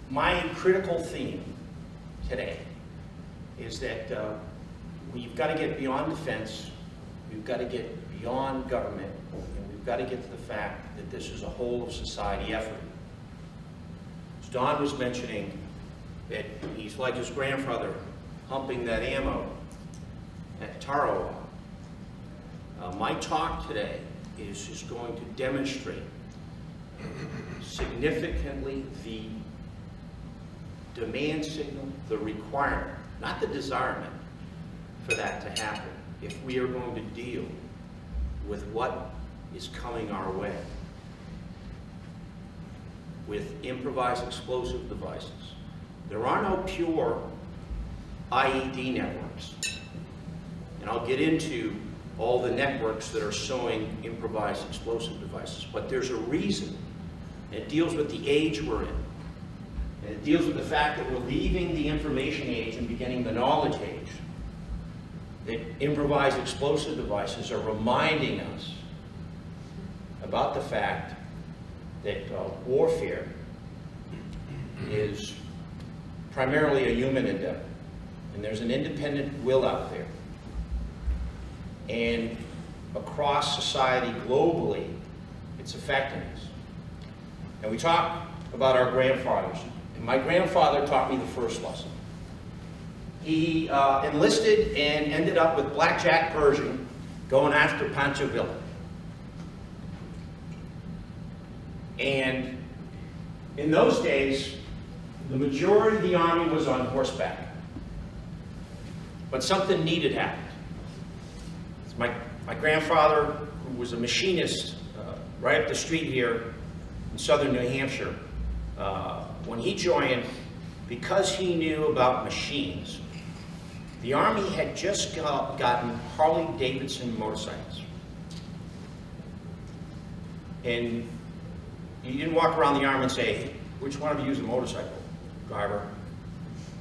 my critical theme today is that we've got to get beyond defense, we've got to get beyond government, and we've got to get to the fact that this is a whole of society effort. As Don was mentioning, that he's like his grandfather humping that ammo at Taro. My talk today is just going to demonstrate significantly the demand signal, the requirement, not the desirement, for that to happen if we are going to deal with what is coming our way with improvised explosive devices. There are no pure IED networks, and I'll get into all the networks that are showing improvised explosive devices, but there's a reason. It deals with the age we're in, and it deals with the fact that we're leaving the information age and beginning the knowledge age. That improvised explosive devices are reminding us about the fact that warfare is primarily a human endeavor, and there's an independent will out there. And across society globally, it's affecting us. And we talk about our grandfathers. And my grandfather taught me the first lesson. He enlisted and ended up with Blackjack Pershing going after Pancho Villa. And in those days, the majority of the army was on horseback. But something needed happened. My grandfather, who was a machinist right up the street here in southern New Hampshire, when he joined, because he knew about machines, the Army had just gotten Harley-Davidson motorcycles. And you didn't walk around the Army and say, hey, which one of you is a motorcycle driver?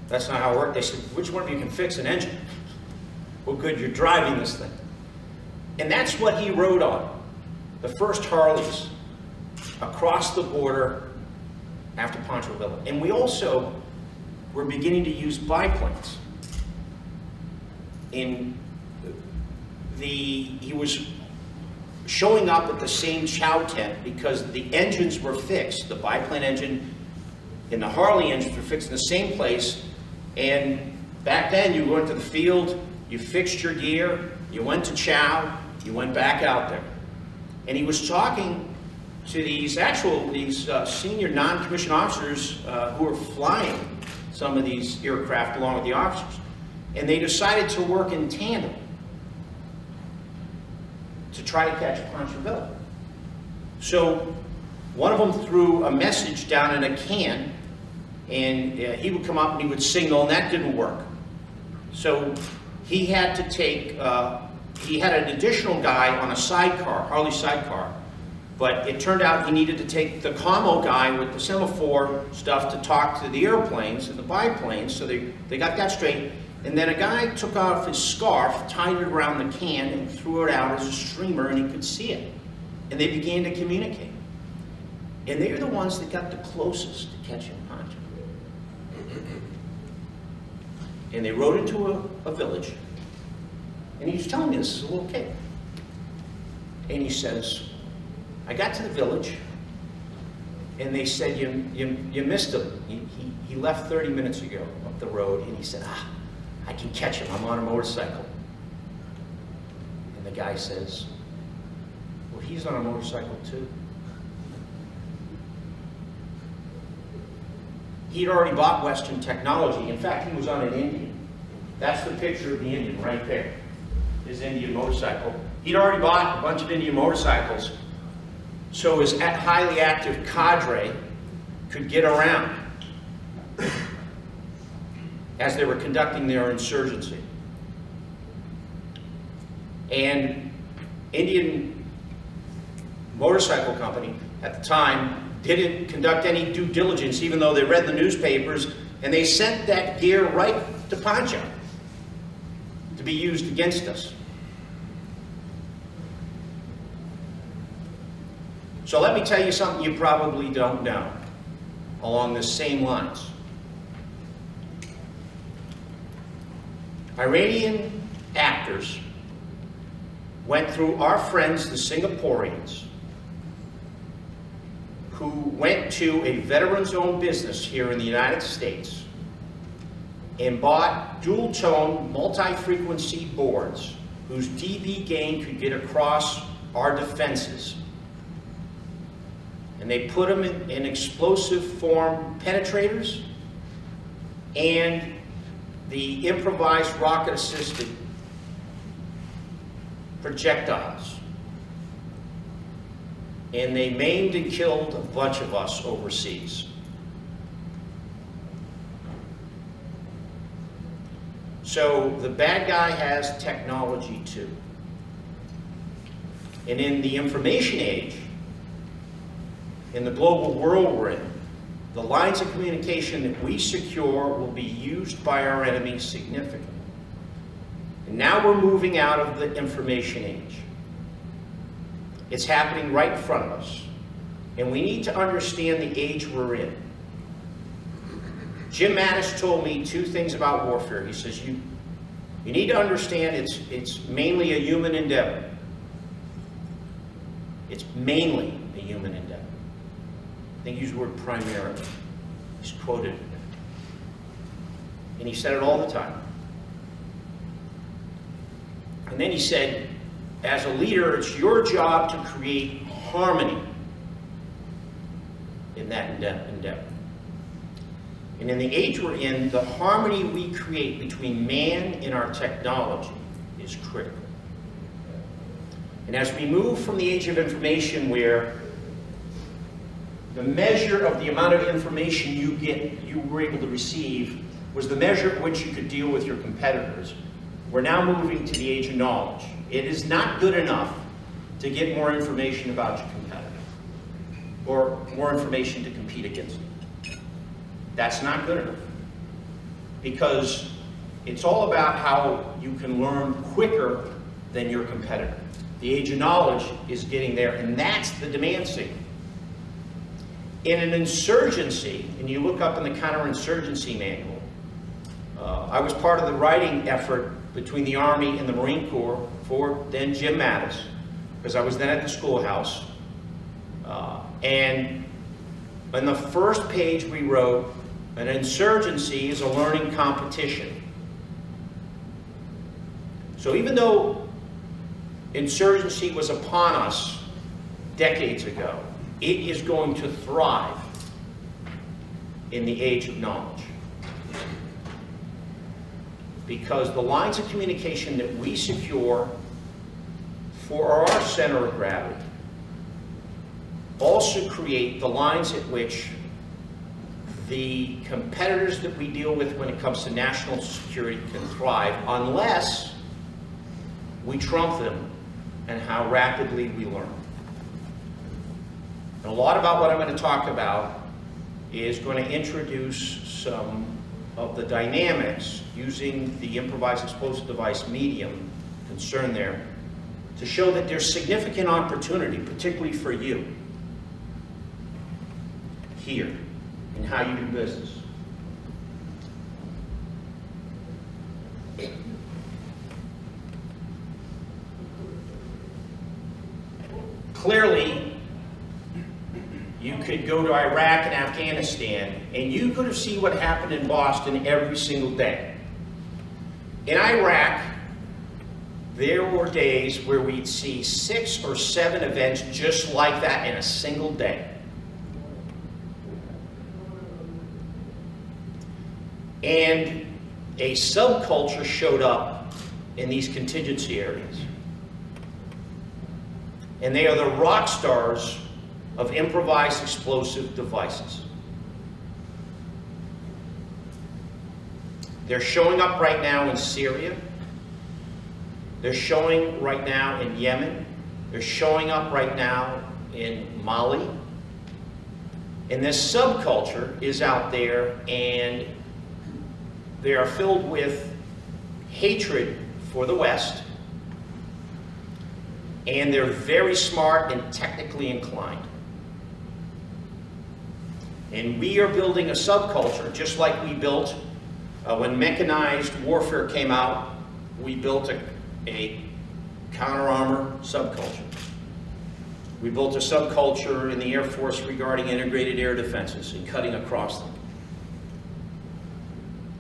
That's not how it worked. They said, which one of you can fix an engine? Well, good, you're driving this thing. And that's what he rode on, the first Harleys across the border after Pancho Villa. And we also were beginning to use biplanes. He was showing up at the same chow tent because the engines were fixed. The biplane engine and the Harley engines were fixed in the same place. And back then, you went to the field, you fixed your gear, you went to chow, you went back out there. And he was talking to these senior non-commissioned officers who were flying some of these aircraft along with the officers. And they decided to work in tandem to try to catch Pancho Villa. So one of them threw a message down in a can, and he would come up and he would signal, and that didn't work. So he had to take, he had an additional guy on a sidecar, Harley sidecar, but it turned out he needed to take the commo guy with the semaphore stuff to talk to the airplanes and the biplanes, so they got that straight. And then a guy took off his scarf, tied it around the can, and threw it out as a streamer, and he could see it. And they began to communicate. And they were the ones that got the closest to catching Pancho. And they rode into a village, and he was telling me this as a little kid. And he says, I got to the village, and they said, you missed him. He left 30 minutes ago up the road, and he said, I can catch him, I'm on a motorcycle. And the guy says, well, he's on a motorcycle too. He'd already bought Western technology. In fact, he was on an Indian. That's the picture of the Indian right there, his Indian motorcycle. He'd already bought a bunch of Indian motorcycles, so his highly active cadre could get around as they were conducting their insurgency. And Indian Motorcycle Company at the time didn't conduct any due diligence, even though they read the newspapers, and they sent that gear right to Pancho to be used against us. So let me tell you something you probably don't know. along the same lines. Iranian actors went through our friends, the Singaporeans, who went to a veterans-owned business here in the United States and bought dual-tone, multi-frequency boards whose dB gain could get across our defenses. And they put them in explosive form penetrators and the improvised rocket-assisted projectiles. And they maimed and killed a bunch of us overseas. So the bad guy has technology too. And in the information age, in the global world we're in, the lines of communication that we secure will be used by our enemies significantly. And now we're moving out of the information age. It's happening right in front of us. And we need to understand the age we're in. Jim Mattis told me two things about warfare. He says, you need to understand it's mainly a human endeavor. It's mainly a human endeavor. I think he used the word primarily. He's quoted it. And he said it all the time. And then he said, as a leader, it's your job to create harmony in that endeavor. And in the age we're in, the harmony we create between man and our technology is critical. And as we move from the age of information where the measure of the amount of information you were able to receive was the measure at which you could deal with your competitors, we're now moving to the age of knowledge. It is not good enough to get more information about your competitor or more information to compete against them. That's not good enough, because it's all about how you can learn quicker than your competitor. The age of knowledge is getting there, and that's the demand signal. In an insurgency, and you look up in the counterinsurgency manual, I was part of the writing effort between the Army and the Marine Corps for then Jim Mattis, because I was then at the schoolhouse. And on the first page we wrote, an insurgency is a learning competition. So even though insurgency was upon us decades ago, it is going to thrive in the age of knowledge. Because the lines of communication that we secure for our center of gravity also create the lines at which the competitors that we deal with when it comes to national security can thrive, unless we trump them and how rapidly we learn. And a lot about what I'm going to talk about is going to introduce some of the dynamics using the improvised explosive device medium concern there to show that there's significant opportunity, particularly for you here in how you do business. Clearly, you could go to Iraq and Afghanistan, and you could have seen what happened in Boston every single day. In Iraq, there were days where we'd see 6 or 7 events just like that in a single day. And a subculture showed up in these contingency areas. And they are the rock stars of improvised explosive devices. They're showing up right now in Syria. They're showing right now in Yemen. They're showing up right now in Mali. And this subculture is out there, and they are filled with hatred for the West, and they're very smart and technically inclined. And we are building a subculture, just like we built when mechanized warfare came out. We built a counter-armor subculture. We built a subculture in the Air Force regarding integrated air defenses and cutting across them.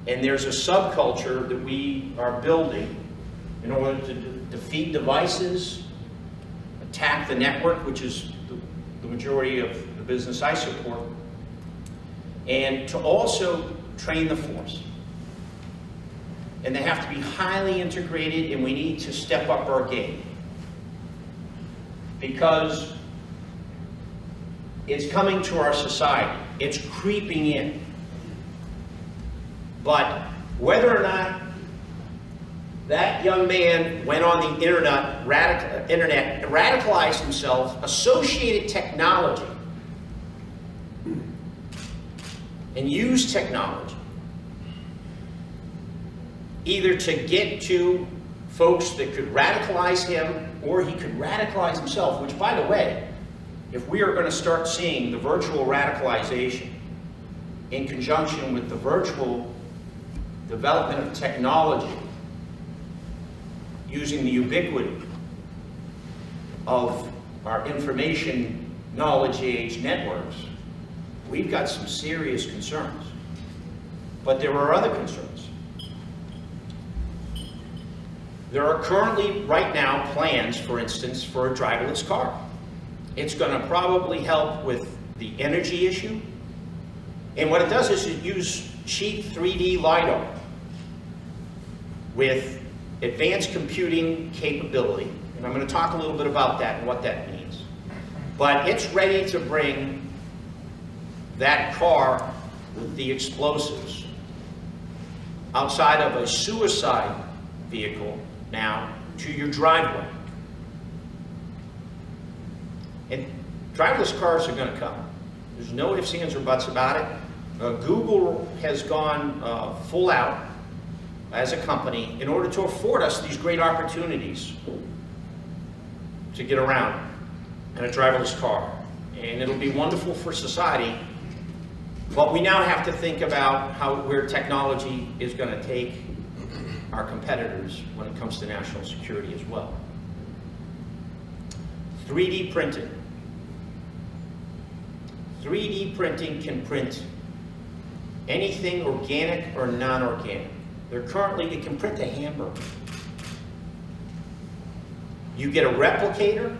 And there's a subculture that we are building in order to defeat devices, attack the network, which is the majority of the business I support, and to also train the force. And they have to be highly integrated, and we need to step up our game. Because it's coming to our society. It's creeping in. But whether or not that young man went on the internet, radicalized himself, associated technology, and used technology either to get to folks that could radicalize him, or he could radicalize himself, which, by the way, if we are going to start seeing the virtual radicalization in conjunction with the virtual development of technology, using the ubiquity of our information knowledge age networks, we've got some serious concerns. But there are other concerns. There are currently, right now, plans, for instance, for a driverless car. It's going to probably help with the energy issue. And what it does is it uses cheap 3D LiDAR with advanced computing capability. And I'm going to talk a little bit about that and what that means. But it's ready to bring that car with the explosives outside of a suicide vehicle now to your driveway. And driverless cars are going to come. There's no ifs, ands, or buts about it. Google has gone full out as a company in order to afford us these great opportunities to get around in a driverless car. And it'll be wonderful for society. But we now have to think about where technology is going to take our competitors when it comes to national security as well. 3D printing. 3D printing can print anything organic or non-organic. It can print a hamburger. You get a replicator,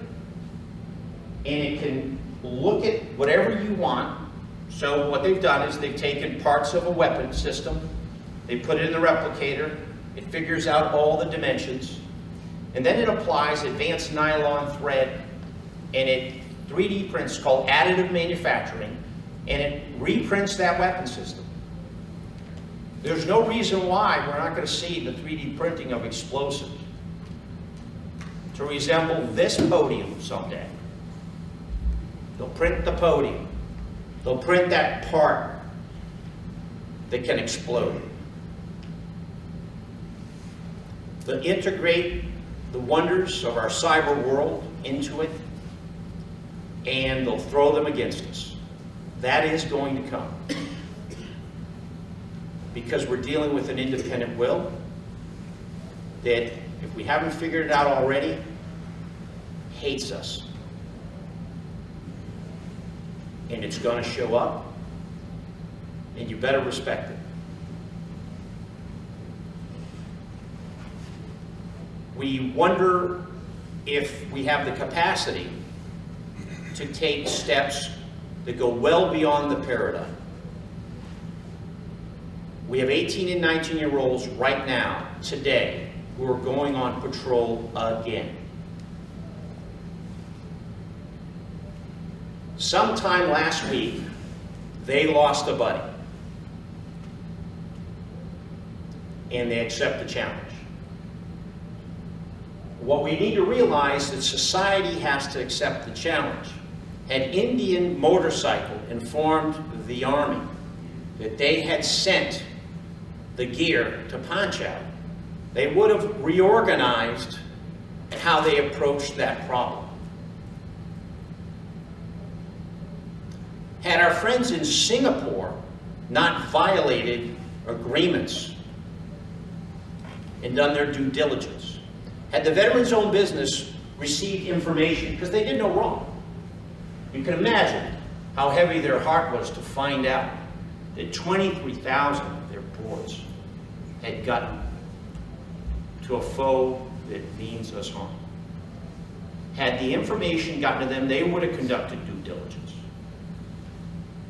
and it can look at whatever you want. So what they've done is they've taken parts of a weapon system, they put it in the replicator, it figures out all the dimensions, and then it applies advanced nylon thread, and it 3D prints, called additive manufacturing, and it reprints that weapon system. There's no reason why we're not going to see the 3D printing of explosives to resemble this podium someday. They'll print the podium. They'll print that part that can explode. They'll integrate the wonders of our cyber world into it, and they'll throw them against us. That is going to come. Because we're dealing with an independent will that, if we haven't figured it out already, hates us. And it's going to show up, and you better respect it. We wonder if we have the capacity to take steps that go well beyond the paradigm. We have 18 and 19-year-olds right now, today, who are going on patrol again. Sometime last week, they lost a buddy. And they accept the challenge. What we need to realize is that society has to accept the challenge. An Indian motorcycle informed the Army that they had sent the gear to punch out, they would have reorganized how they approached that problem. Had our friends in Singapore not violated agreements and done their due diligence, had the veterans-owned business received information, because they did no wrong, you can imagine how heavy their heart was to find out that 23,000 of their boards had gotten to a foe that means us harm. Had the information gotten to them, they would have conducted due diligence.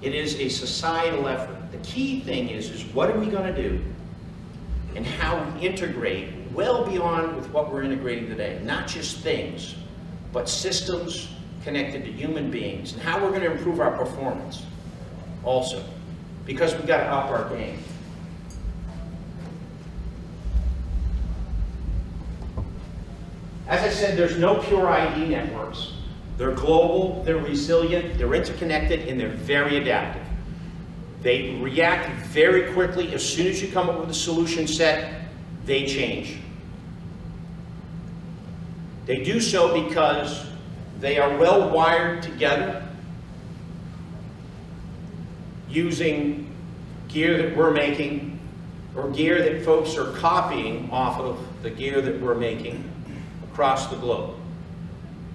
It is a societal effort. The key thing is what are we going to do and how we integrate well beyond with what we're integrating today. Not just things, but systems connected to human beings, and how we're going to improve our performance also, because we've got to up our game. As I said, there's no pure ID networks. They're global, they're resilient, they're interconnected, and they're very adaptive. They react very quickly. As soon as you come up with a solution set, they change. They do so because they are well wired together using gear that we're making, or gear that folks are copying off of the gear that we're making across the globe.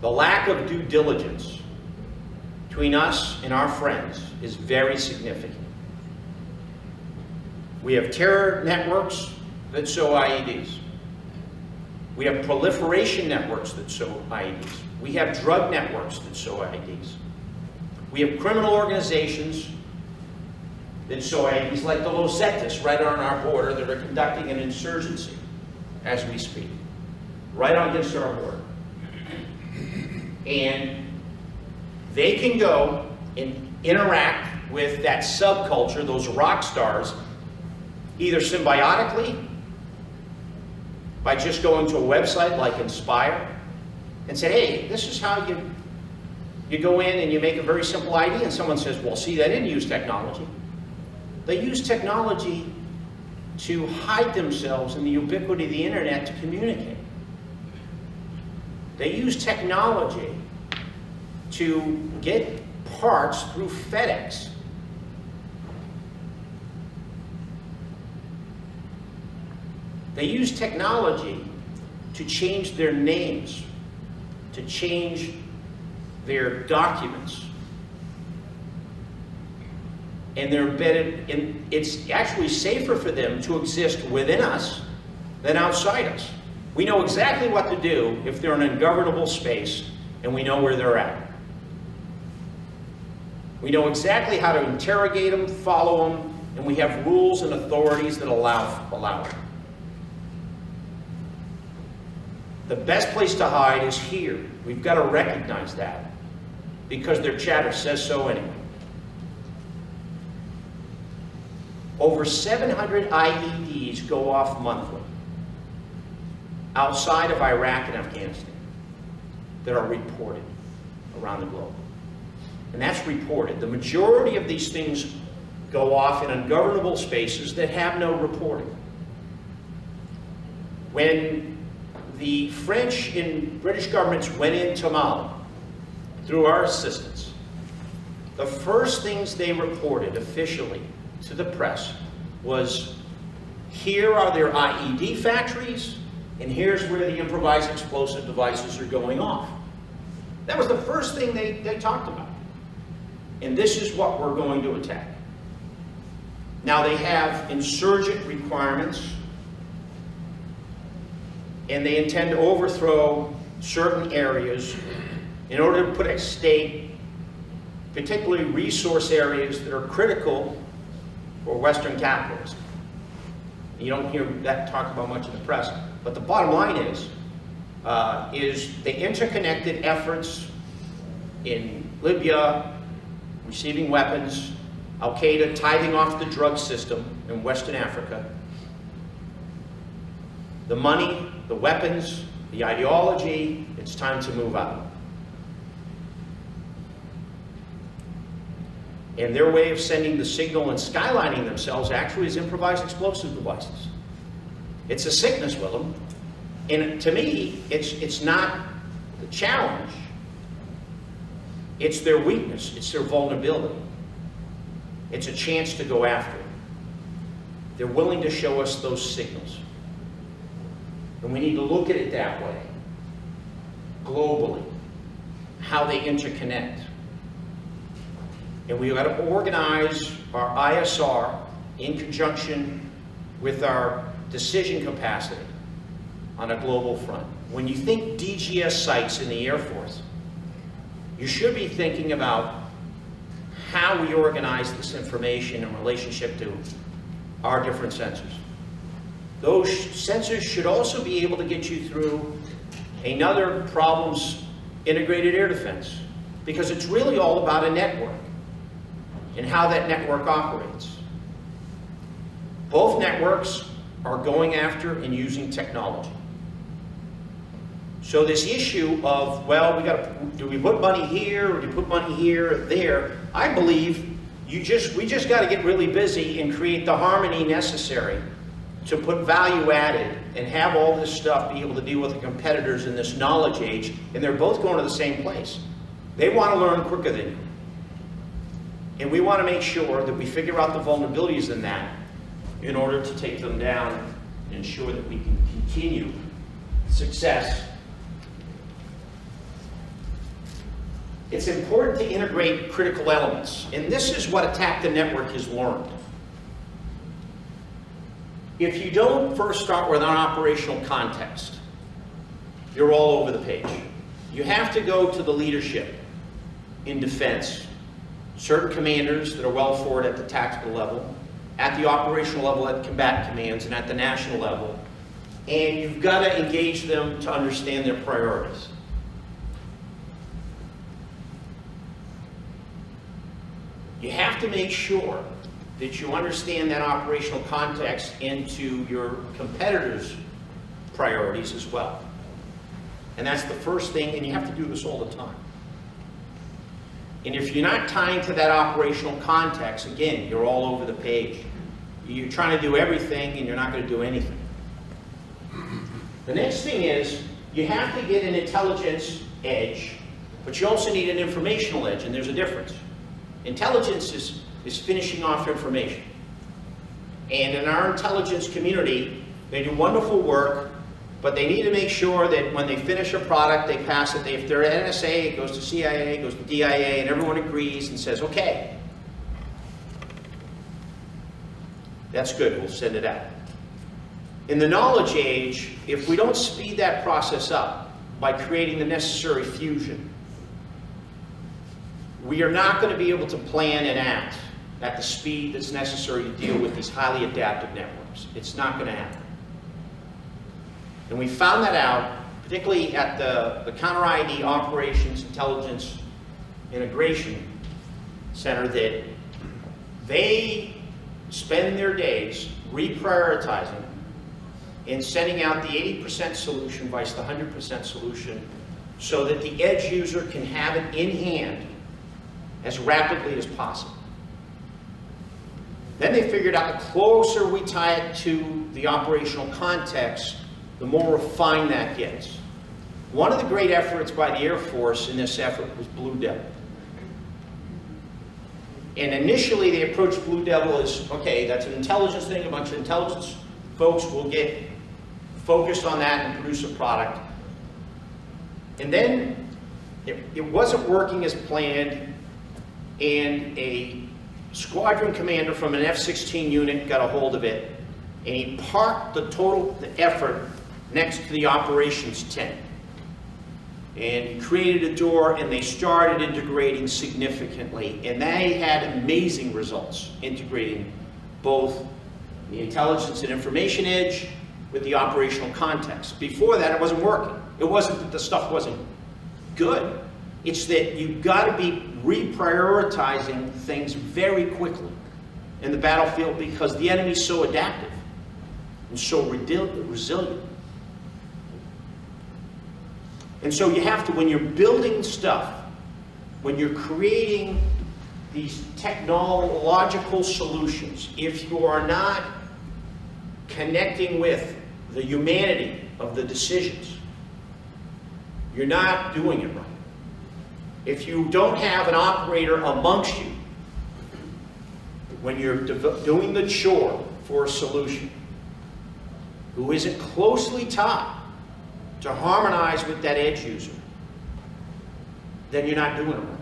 The lack of due diligence between us and our friends is very significant. We have terror networks that sow IEDs. We have proliferation networks that sow IEDs. We have drug networks that sow IEDs. We have criminal organizations that sow IEDs, like the Los Zetas right on our border, that are conducting an insurgency as we speak, right on against our border. And they can go and interact with that subculture, those rock stars, either symbiotically, by just going to a website like Inspire and say, hey, this is how you go in and you make a very simple ID, and someone says, well, see, they didn't use technology. They use technology to hide themselves in the ubiquity of the internet to communicate. They use technology to get parts through FedEx. They use technology to change their names, to change their documents. And they're embedded in, it's actually safer for them to exist within us than outside us. We know exactly what to do if they're in an ungovernable space, and we know where they're at. We know exactly how to interrogate them, follow them, and we have rules and authorities that allow it. The best place to hide is here. We've got to recognize that, because their chatter says so anyway. Over 700 IEDs go off monthly outside of Iraq and Afghanistan that are reported around the globe. And that's reported. The majority of these things go off in ungovernable spaces that have no reporting. When the French and British governments went into Mali through our assistance, the first things they reported officially to the press was, here are their IED factories, and here's where the improvised explosive devices are going off. That was the first thing they talked about. And this is what we're going to attack. Now, they have insurgent requirements, and they intend to overthrow certain areas in order to put at stake, particularly resource areas that are critical for Western capitalism. You don't hear that talked about much in the press, but the bottom line is the interconnected efforts in Libya, receiving weapons, Al-Qaeda tithing off the drug system in Western Africa, the money, the weapons, the ideology, it's time to move out. And their way of sending the signal and skylining themselves actually is improvised explosive devices. It's a sickness with them. And to me, it's not the challenge. It's their weakness. It's their vulnerability. it's a chance to go after it. They're willing to show us those signals. And we need to look at it that way, globally, how they interconnect. And we've got to organize our ISR in conjunction with our decision capacity on a global front. When you think DGS sites in the Air Force, you should be thinking about how we organize this information in relationship to our different sensors. Those sensors should also be able to get you through another problem's integrated air defense, because it's really all about a network and how that network operates. Both networks are going after and using technology. So this issue of, well, do we put money here, or do we put money here or there? I believe we just got to get really busy and create the harmony necessary to put value added and have all this stuff be able to deal with the competitors in this knowledge age, and they're both going to the same place. They want to learn quicker than you. And we want to make sure that we figure out the vulnerabilities in that in order to take them down and ensure that we can continue success. It's important to integrate critical elements, and this is what Attack the Network has learned. If you don't first start with an operational context, you're all over the page. You have to go to the leadership in defense, certain commanders that are well forward at the tactical level, at the operational level at combat commands, and at the national level, and you've got to engage them to understand their priorities. You have to make sure that you understand that operational context into your competitors' priorities as well. And that's the first thing, and you have to do this all the time. And if you're not tying to that operational context, again, you're all over the page. You're trying to do everything, and you're not going to do anything. The next thing is, you have to get an intelligence edge, but you also need an informational edge, and there's a difference. Intelligence is finishing off information. And in our intelligence community, they do wonderful work, but they need to make sure that when they finish a product, they pass it. If they're at NSA, it goes to CIA, it goes to DIA, and everyone agrees and says, okay, that's good, we'll send it out. In the knowledge age, if we don't speed that process up by creating the necessary fusion, we are not going to be able to plan and act at the speed that's necessary to deal with these highly adaptive networks. It's not going to happen. And we found that out, particularly at the Counter IED Operations Intelligence Integration Center, that they spend their days reprioritizing and sending out the 80% solution versus the 100% solution so that the edge user can have it in hand as rapidly as possible. Then they figured out the closer we tie it to the operational context, the more refined that gets. One of the great efforts by the Air Force in this effort was Blue Devil. And initially they approached Blue Devil as, okay, that's an intelligence thing, a bunch of intelligence folks will get focused on that and produce a product. And then it wasn't working as planned, and a squadron commander from an F-16 unit got a hold of it, and he parked the effort next to the operations tent. And he created a door, and they started integrating significantly, and they had amazing results integrating both the intelligence and information edge with the operational context. Before that, it wasn't working. It wasn't that the stuff wasn't good. It's that you've got to be reprioritizing things very quickly in the battlefield because the enemy's so adaptive and so resilient. And so you have to, when you're building stuff, when you're creating these technological solutions, if you are not connecting with the humanity of the decisions, you're not doing it right. If you don't have an operator amongst you when you're doing the chore for a solution, who isn't closely tied to harmonize with that edge user, then you're not doing it right.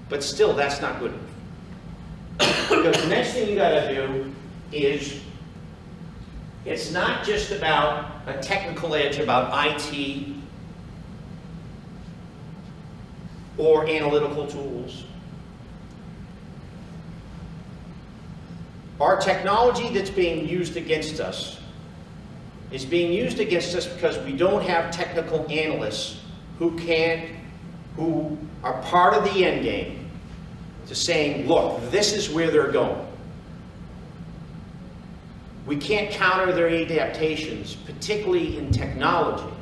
But still, that's not good enough. Because the next thing you gotta do is, it's not just about a technical edge about IT or analytical tools. Our technology that's being used against us is being used against us because we don't have technical analysts who are part of the end game to saying, look, this is where they're going. We can't counter their adaptations, particularly in technology,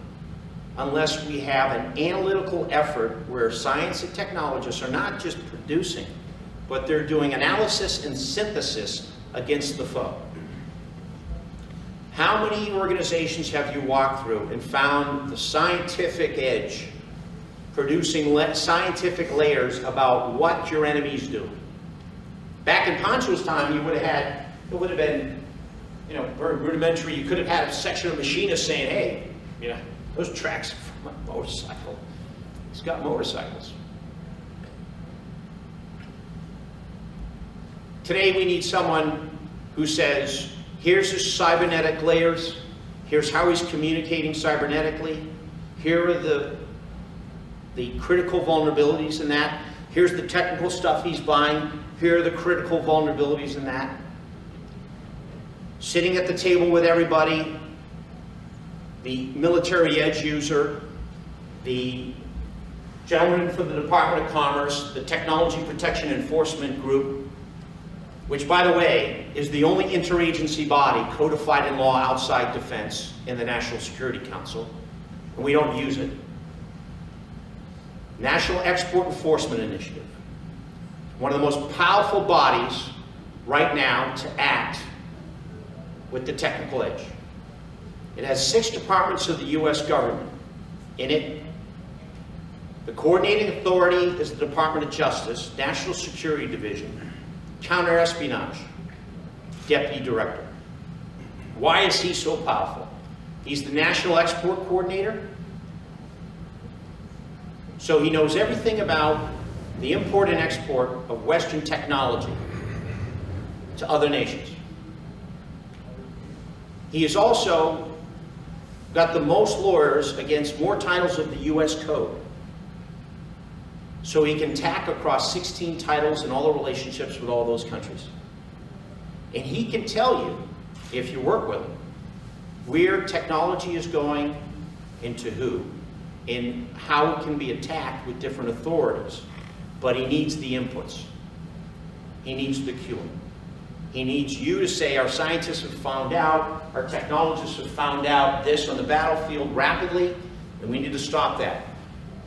unless we have an analytical effort where science and technologists are not just producing, but they're doing analysis and synthesis against the foe. How many organizations have you walked through and found the scientific edge, producing scientific layers about what your enemy's doing? Back in Poncho's time, you would have had, it would have been, you know, very rudimentary. You could have had a section of machinists saying, hey, you know, those tracks are from a motorcycle. He's got motorcycles. Today we need someone who says, here's his cybernetic layers, here's how he's communicating cybernetically, here are the critical vulnerabilities in that, here's the technical stuff he's buying, here are the critical vulnerabilities in that. Sitting at the table with everybody, the military edge user, the gentleman from the Department of Commerce, the Technology Protection Enforcement Group, which, by the way, is the only interagency body codified in law outside defense in the National Security Council, and we don't use it. National Export Enforcement Initiative, one of the most powerful bodies right now to act with the technical edge. It has 6 departments of the U.S. government in it. The coordinating authority is the Department of Justice, National Security Division, Counter-Espionage, Deputy Director. Why is he so powerful? He's the National Export Coordinator, so he knows everything about the import and export of Western technology to other nations. He has also got the most lawyers against more titles of the U.S. Code. So he can tack across 16 titles and all the relationships with all those countries. And he can tell you, if you work with him, where technology is going into who, and how it can be attacked with different authorities. But he needs the inputs. He needs the cueing. He needs you to say, our scientists have found out, our technologists have found out this on the battlefield rapidly, and we need to stop that.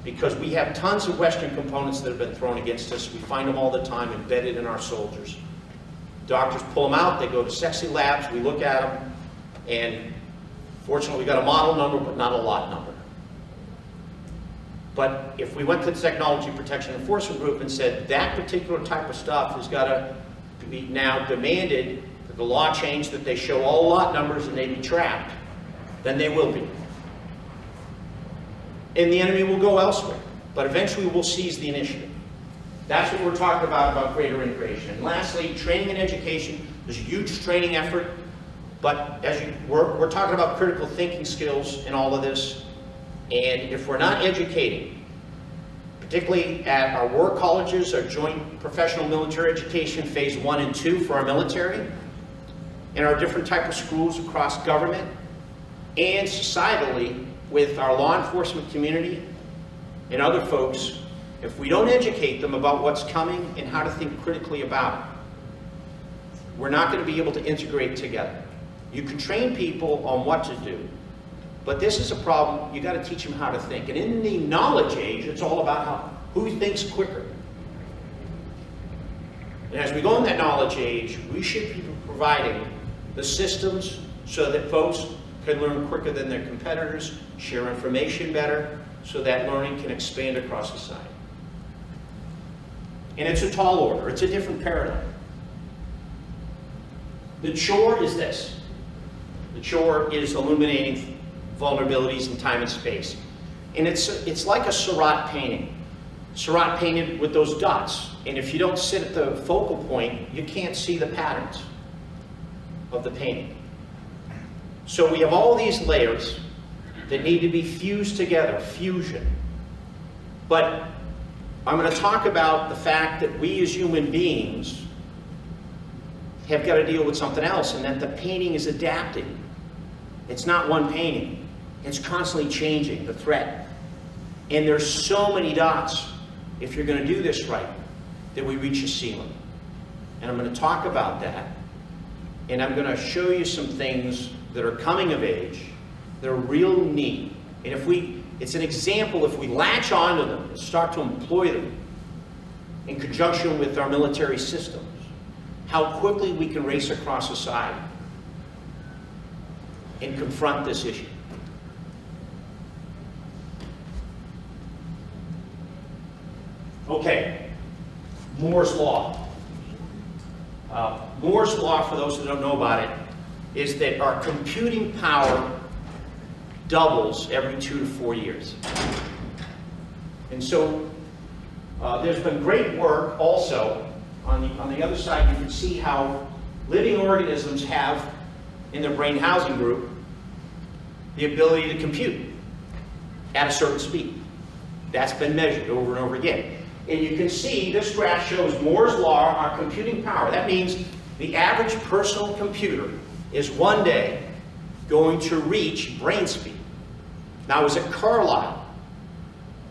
Because we have tons of Western components that have been thrown against us. We find them all the time embedded in our soldiers. Doctors pull them out, they go to sexy labs, we look at them, and fortunately we got a model number, but not a lot number. But if we went to the Technology Protection Enforcement Group and said that particular type of stuff has got to be now demanded, that the law change that they show all lot numbers and they be tracked, then they will be. And the enemy will go elsewhere. But eventually we'll seize the initiative. That's what we're talking about greater integration. And lastly, training and education. There's a huge training effort, but as we're talking about critical thinking skills in all of this. And if we're not educating, particularly at our war colleges, our joint professional military education phase 1 and 2 for our military, and our different type of schools across government, and societally with our law enforcement community and other folks, if we don't educate them about what's coming and how to think critically about it, we're not going to be able to integrate together. You can train people on what to do, but this is a problem. You got to teach them how to think. And in the knowledge age, it's all about who thinks quicker. And as we go in that knowledge age, we should be providing the systems so that folks can learn quicker than their competitors, share information better, so that learning can expand across society. And it's a tall order. It's a different paradigm. The chore is this. The chore is illuminating vulnerabilities in time and space. And it's like a Seurat painting. Seurat painted with those dots. And if you don't sit at the focal point, you can't see the patterns of the painting. So we have all these layers that need to be fused together, fusion. But I'm going to talk about the fact that we as human beings have got to deal with something else, and that the painting is adapting. It's not one painting. It's constantly changing, the threat. And there's so many dots, if you're going to do this right, that we reach a ceiling. And I'm going to talk about that. And I'm going to show you some things that are coming of age, that are real neat. And it's an example, if we latch onto them and start to employ them in conjunction with our military systems, how quickly we can race across society and confront this issue. Okay, Moore's Law. Moore's Law, for those that don't know about it, is that our computing power doubles every 2 to 4 years. And so there's been great work also on the other side. You can see how living organisms have in their brain housing group the ability to compute at a certain speed. That's been measured over and over again. And you can see this graph shows Moore's Law, our computing power. That means the average personal computer is one day going to reach brain speed. Now, I was at Carlisle.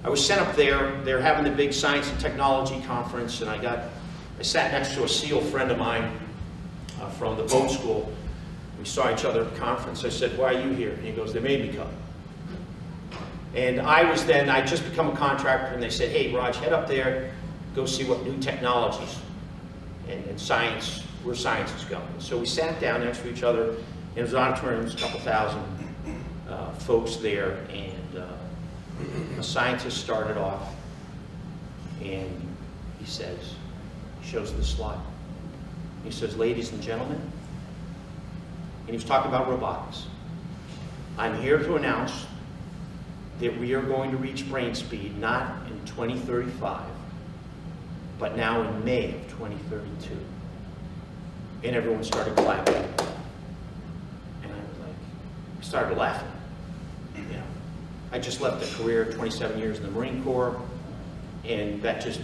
I was sent up there. They're having the big science and technology conference, and I sat next to a SEAL friend of mine from the boat school. We saw each other at the conference. I said, "Why are you here?" And he goes, "They made me come." And I'd just become a contractor, and they said, "Hey, Raj, head up there, go see what new technologies and science, where science is going." So we sat down next to each other, and it was an auditorium, there was a couple thousand folks there, and a scientist started off, and he shows the slide. He says, "Ladies and gentlemen," and he was talking about robotics, "I'm here to announce that we are going to reach brain speed not in 2035, but now in May of 2032. And everyone started clapping. And I started laughing. You know, I just left a career, 27 years in the Marine Corps, and that was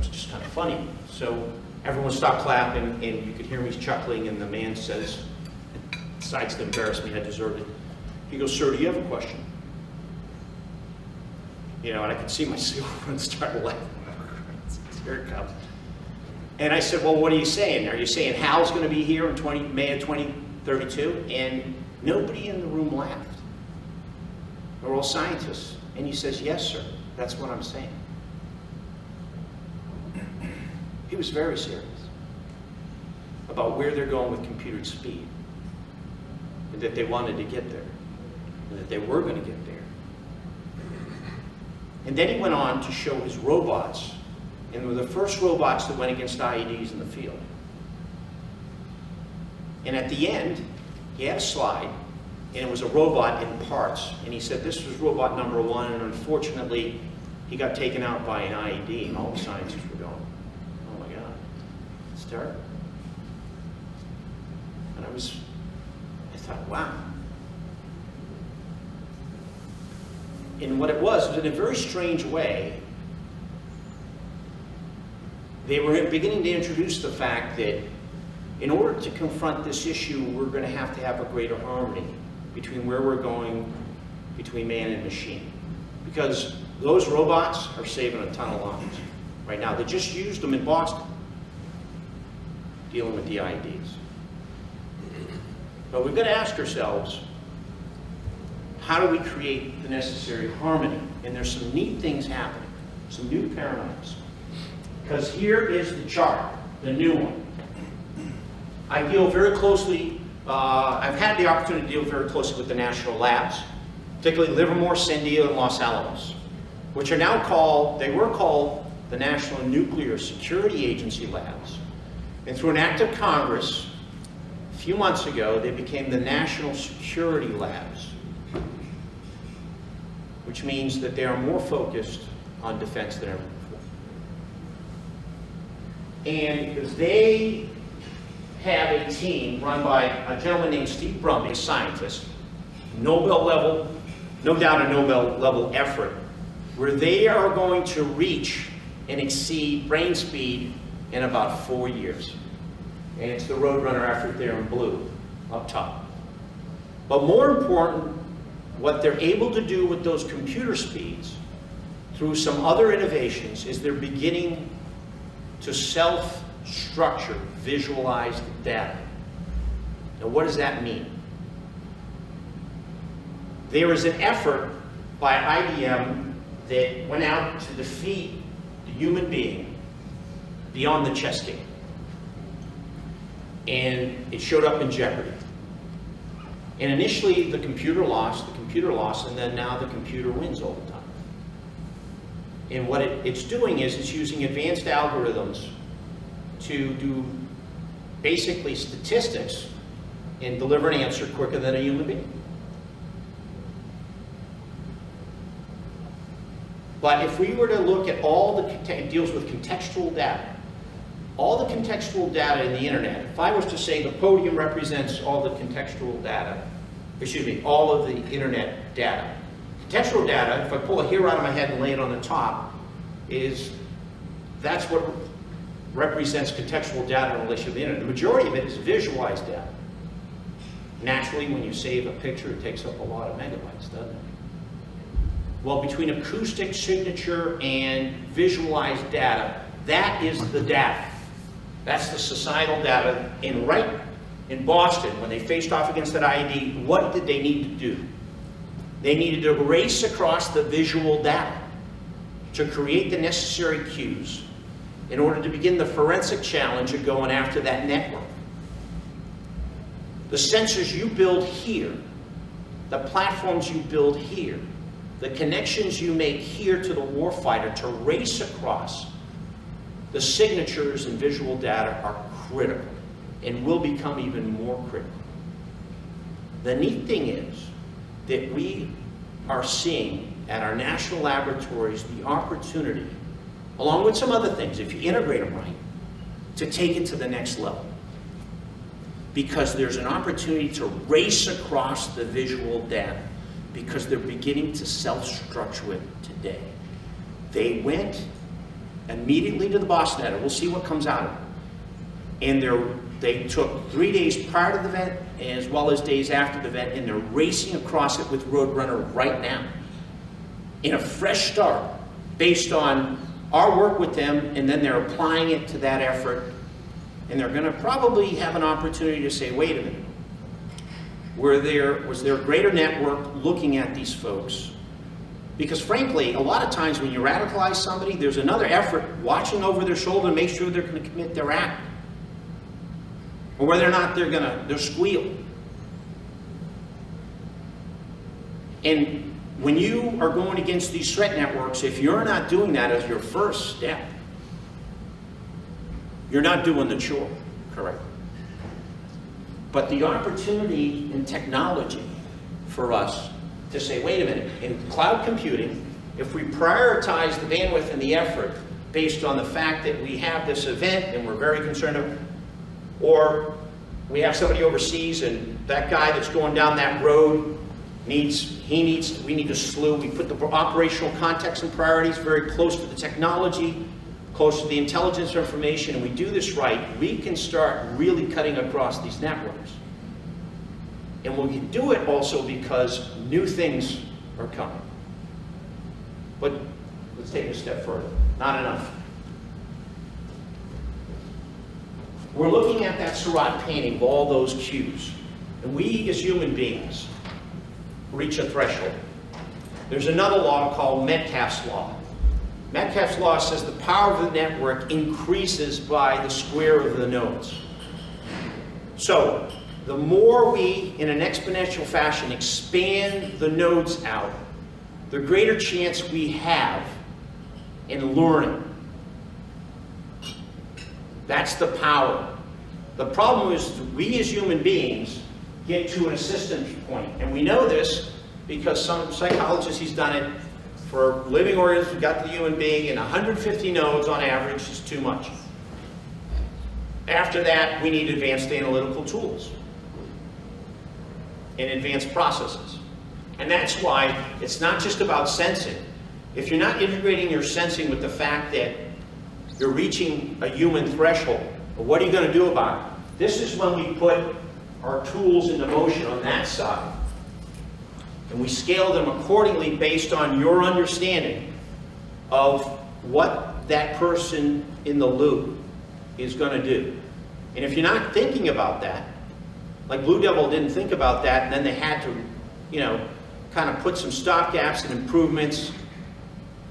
just kind of funny. So everyone stopped clapping, and you could hear me chuckling, and the man says, besides to embarrass me, I deserved it. He goes, "Sir, do you have a question?" You know, and I could see my SEAL friend start laughing. Here it comes. And I said, "Well, what are you saying? Are you saying Hal's going to be here in May of 2032? And nobody in the room laughed. They're all scientists. And he says, "Yes, sir, that's what I'm saying." He was very serious about where they're going with computer speed, and that they wanted to get there, and that they were going to get there. And then he went on to show his robots, and they were the first robots that went against IEDs in the field. And at the end, he had a slide, and it was a robot in parts. And he said this was robot number 1, and unfortunately, he got taken out by an IED, and all the scientists were going, "Oh my God, it's terrible." And I thought, wow. And what it was in a very strange way, they were beginning to introduce the fact that in order to confront this issue, we're going to have a greater harmony between where we're going between man and machine. Because those robots are saving a ton of lives right now. They just used them in Boston, dealing with the IEDs. But we've got to ask ourselves, how do we create the necessary harmony? And there's some neat things happening, some new paradigms. Because here is the chart, the new one. I deal very closely, I've had the opportunity to deal very closely with the national labs, particularly Livermore, Sandia, and Los Alamos, which are now called, they were called the National Nuclear Security Agency labs. And through an act of Congress, a few months ago, they became the National Security Labs, which means that they are more focused on defense than ever before. And because they have a team run by a gentleman named Steve Brumby, a scientist, Nobel level, no doubt a Nobel level effort, where they are going to reach and exceed brain speed in about 4 years. And it's the Roadrunner effort there in blue, up top. But more important, what they're able to do with those computer speeds through some other innovations is they're beginning to self-structure visualized data. Now, what does that mean? There is an effort by IBM that went out to defeat the human being beyond the chess game. And it showed up in Jeopardy. And initially the computer lost, and then now the computer wins all the time. And what it's doing is it's using advanced algorithms to do basically statistics and deliver an answer quicker than a human being. But if we were to look at all the, it deals with contextual data, all the contextual data in the internet, if I was to say the podium represents all the contextual data, excuse me, all of the internet data. Contextual data, if I pull a hair out of my head and lay it on the top, that's what represents contextual data in relation to the internet. The majority of it is visualized data. Naturally, when you save a picture, it takes up a lot of megabytes, doesn't it? Well, between acoustic signature and visualized data, that is the data. That's the societal data. And right in Boston, when they faced off against that IED, what did they need to do? They needed to race across the visual data to create the necessary cues in order to begin the forensic challenge of going after that network. The sensors you build here, the platforms you build here, the connections you make here to the warfighter to race across the signatures and visual data are critical and will become even more critical. The neat thing is that we are seeing at our national laboratories the opportunity, along with some other things, if you integrate them right, to take it to the next level. Because there's an opportunity to race across the visual data, because they're beginning to self-structure it today. They went immediately to the Boston Edit. We'll see what comes out of it. And they took 3 days prior to the event as well as days after the event, and they're racing across it with Roadrunner right now in a fresh start based on our work with them, and then they're applying it to that effort. And they're going to probably have an opportunity to say, wait a minute, was there a greater network looking at these folks? Because frankly, a lot of times when you radicalize somebody, there's another effort watching over their shoulder to make sure they're going to commit their act. Or whether or not they'll squeal. And when you are going against these threat networks, if you're not doing that as your first step, you're not doing the chore correctly. But the opportunity in technology for us to say, wait a minute, in cloud computing, if we prioritize the bandwidth and the effort based on the fact that we have this event and we're very concerned of, or we have somebody overseas and that guy that's going down that road we need to slew. We put the operational context and priorities very close to the technology, close to the intelligence information, and we do this right, we can start really cutting across these networks. And we can do it also because new things are coming. But let's take it a step further. Not enough. We're looking at that Surratt painting of all those cues. And we as human beings reach a threshold. There's another law called Metcalfe's law. Metcalfe's law says the power of the network increases by the square of the nodes. So the more we, in an exponential fashion, expand the nodes out, the greater chance we have in learning That's the power. The problem is we as human beings get to an assistance point, and we know this because some psychologists, he's done it for living organisms. We've got the human being, and 150 nodes on average is too much. After that, we need advanced analytical tools and advanced processes. And that's why it's not just about sensing. If you're not integrating your sensing with the fact that you're reaching a human threshold, well, what are you going to do about it? This is when we put our tools into motion on that side. And we scale them accordingly based on your understanding of what that person in the loop is going to do. And if you're not thinking about that, like Blue Devil didn't think about that, and then they had to, you know, kind of put some stopgaps and improvements,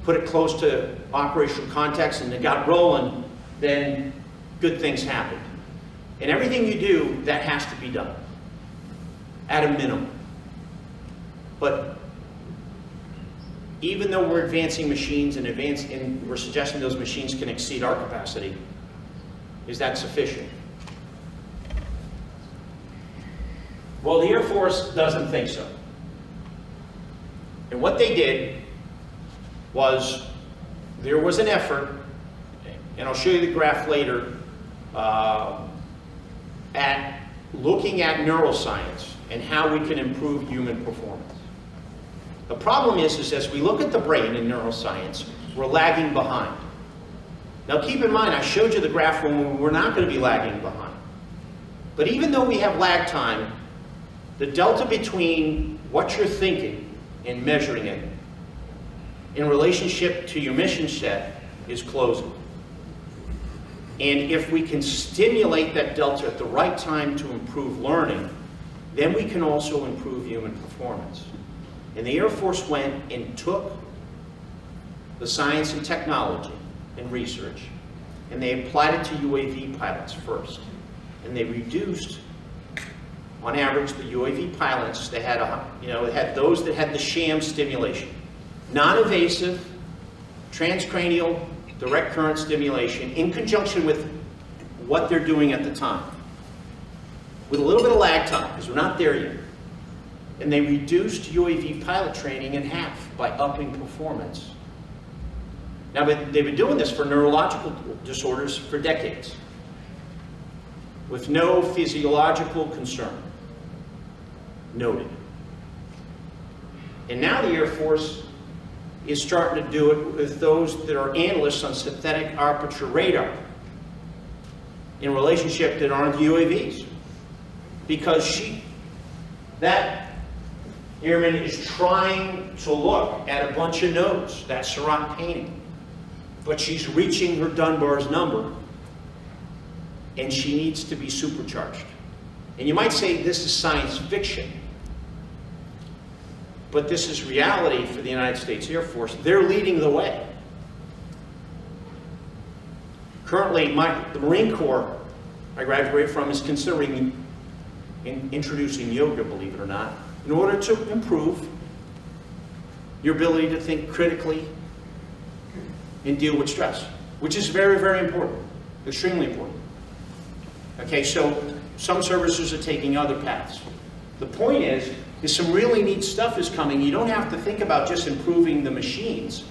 put it close to operational context, and they got rolling, then good things happened. And everything you do, that has to be done, at a minimum. But even though we're advancing machines and we're suggesting those machines can exceed our capacity, is that sufficient? Well, the Air Force doesn't think so. And what they did was, there was an effort, and I'll show you the graph later, at looking at neuroscience and how we can improve human performance. The problem is as we look at the brain in neuroscience, we're lagging behind. Now keep in mind, I showed you the graph when we're not going to be lagging behind. But even though we have lag time, the delta between what you're thinking and measuring it in relationship to your mission set is closing. And if we can stimulate that delta at the right time to improve learning, then we can also improve human performance. And the Air Force went and took the science and technology and research, and they applied it to UAV pilots first. And they reduced, on average, the UAV pilots, they had, they had those that had the sham stimulation. Non-invasive, transcranial, direct current stimulation in conjunction with what they're doing at the time. With a little bit of lag time, because we're not there yet. And they reduced UAV pilot training in half by upping performance. Now, they've been doing this for neurological disorders for decades, with no physiological concern noted. And now the Air Force is starting to do it with those that are analysts on synthetic aperture radar in relationship that aren't UAVs. Because that airman is trying to look at a bunch of nodes, that Seurat painting. But she's reaching her Dunbar's number, and she needs to be supercharged. And you might say this is science fiction, but this is reality for the United States Air Force. They're leading the way. Currently, the Marine Corps I graduated from is considering introducing yoga, believe it or not, in order to improve your ability to think critically and deal with stress, which is very, very important, extremely important. Okay, so some services are taking other paths. The point is some really neat stuff is coming. You don't have to think about just improving the machines,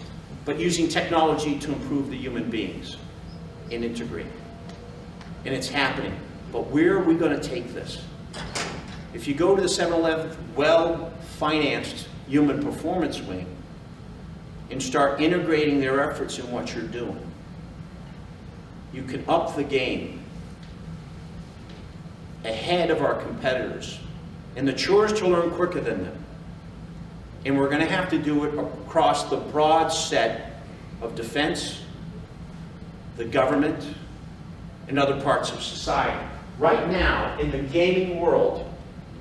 but using technology to improve the human beings and integrate. And it's happening. But where are we going to take this? If you go to the 711th well-financed human performance wing and start integrating their efforts in what you're doing, you can up the game ahead of our competitors. And the chore is to learn quicker than them. And we're going to have to do it across the broad set of defense, the government, and other parts of society. Right now, in the gaming world,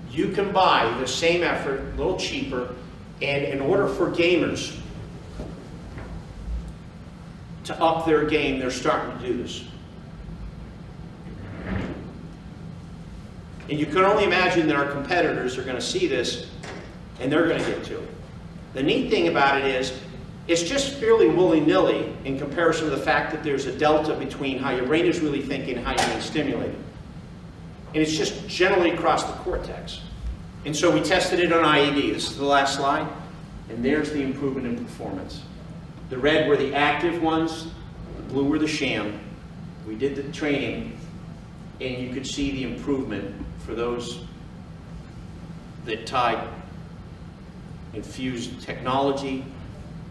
you can buy the same effort, a little cheaper, and in order for gamers to up their game, they're starting to do this. And you can only imagine that our competitors are going to see this, and they're going to get to it. The neat thing about it is, It's just fairly willy-nilly in comparison to the fact that there's a delta between how your brain is really thinking and how you're being stimulated. And it's just generally across the cortex. And so we tested it on IED. This is the last slide. And there's the improvement in performance. The red were the active ones, the blue were the sham. We did the training, and you could see the improvement for those that tied, infused technology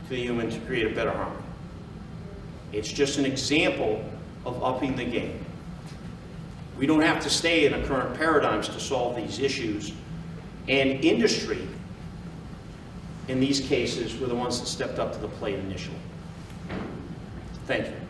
to the human to create a better harmony. It's just an example of upping the game. We don't have to stay in the current paradigms to solve these issues. And industry, in these cases, were the ones that stepped up to the plate initially. Thank you.